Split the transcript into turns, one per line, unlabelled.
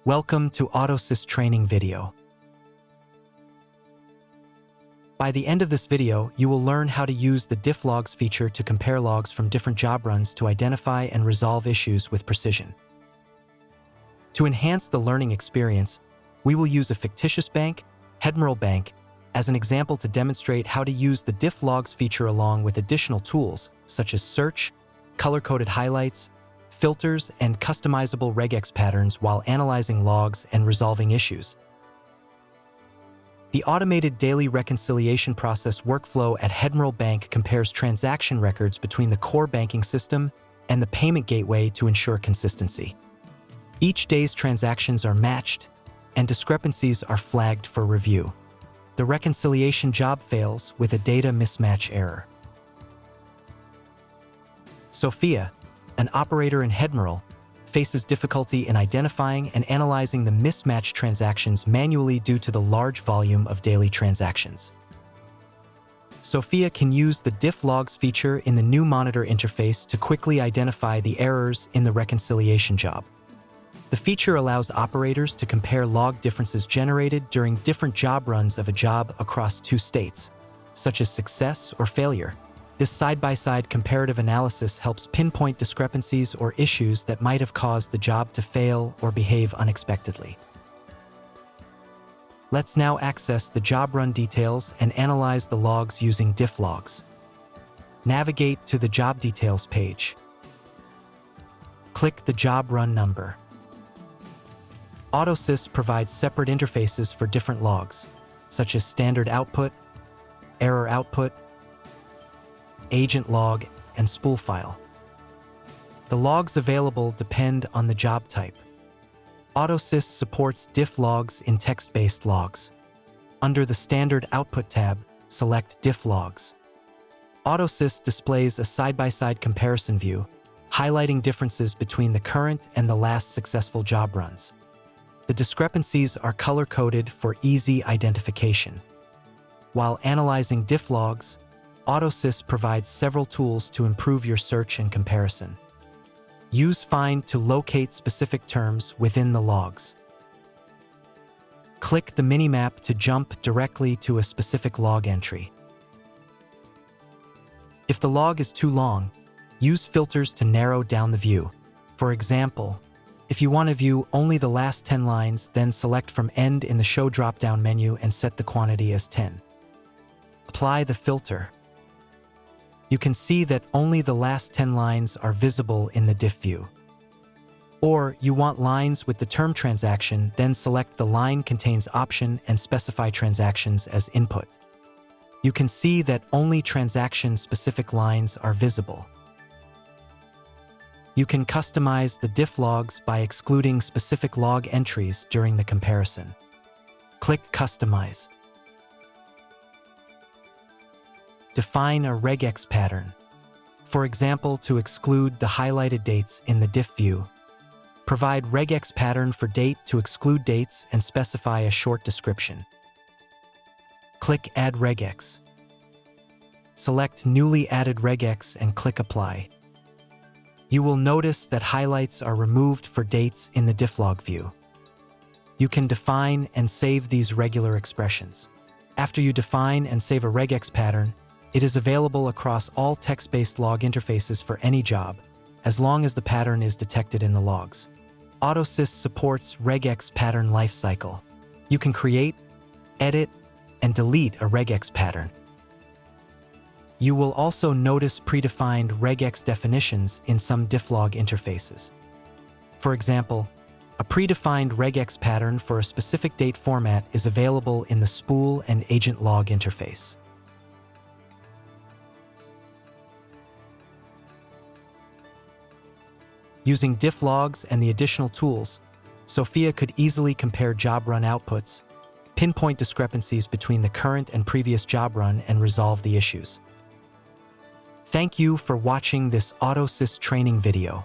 Welcome to AutoSys training video. By the end of this video, you will learn how to use the Diff Logs feature to compare logs from different job runs to identify and resolve issues with precision. To enhance the learning experience, we will use a fictitious bank, Hedmerl Bank, as an example to demonstrate how to use the Diff Logs feature along with additional tools such as search, color-coded highlights, filters, and customizable RegEx patterns while analyzing logs and resolving issues. The automated daily reconciliation process workflow at Hedmerl Bank compares transaction records between the core banking system and the payment gateway to ensure consistency. Each day's transactions are matched, and discrepancies are flagged for review. The reconciliation job fails with a data mismatch error. Sophia, an operator in Hedmerl, faces difficulty in identifying and analyzing the mismatched transactions manually due to the large volume of daily transactions. Sophia can use the Diff Logs feature in the new monitor interface to quickly identify the errors in the reconciliation job. The feature allows operators to compare log differences generated during different job runs of a job across two states, such as success or failure. This side-by-side comparative analysis helps pinpoint discrepancies or issues that might have caused the job to fail or behave unexpectedly. Let's now access the job run details and analyze the logs using Diff Logs. Navigate to the Job Details page. Click the job run number. AutoSys provides separate interfaces for different logs, such as standard output, error output, agent log, and spool file. The logs available depend on the job type. AutoSys supports Diff Logs in text-based logs. Under the Standard Output tab, select Diff Logs. AutoSys displays a side-by-side comparison view, highlighting differences between the current and the last successful job runs. The discrepancies are color-coded for easy identification. While analyzing Diff Logs, AutoSys provides several tools to improve your search and comparison. Use Find to locate specific terms within the logs. Click the minimap to jump directly to a specific log entry. If the log is too long, use filters to narrow down the view. For example, if you want to view only the last 10 lines, then select from End in the Show drop-down menu and set the quantity as 10. Apply the filter. You can see that only the last 10 lines are visible in the diff view. Or you want lines with the term transaction, then select the line contains option and specify transactions as input. You can see that only transaction-specific lines are visible. You can customize the Diff Logs by excluding specific log entries during the comparison. Click Customize. Define a RegEx pattern. For example, to exclude the highlighted dates in the diff view. Provide RegEx pattern for date to exclude dates and specify a short description. Click Add RegEx. Select newly added RegEx and click Apply. You will notice that highlights are removed for dates in the Diff Log view. You can define and save these regular expressions. After you define and save a RegEx pattern, it is available across all text-based log interfaces for any job, as long as the pattern is detected in the logs. AutoSys supports RegEx pattern lifecycle. You can create, edit, and delete a RegEx pattern. You will also notice predefined RegEx definitions in some Diff Log interfaces. For example, a predefined RegEx pattern for a specific date format is available in the spool and agent log interface. Using Diff Logs and the additional tools, Sophia could easily compare job run outputs, pinpoint discrepancies between the current and previous job run, and resolve the issues. Thank you for watching this AutoSys training video.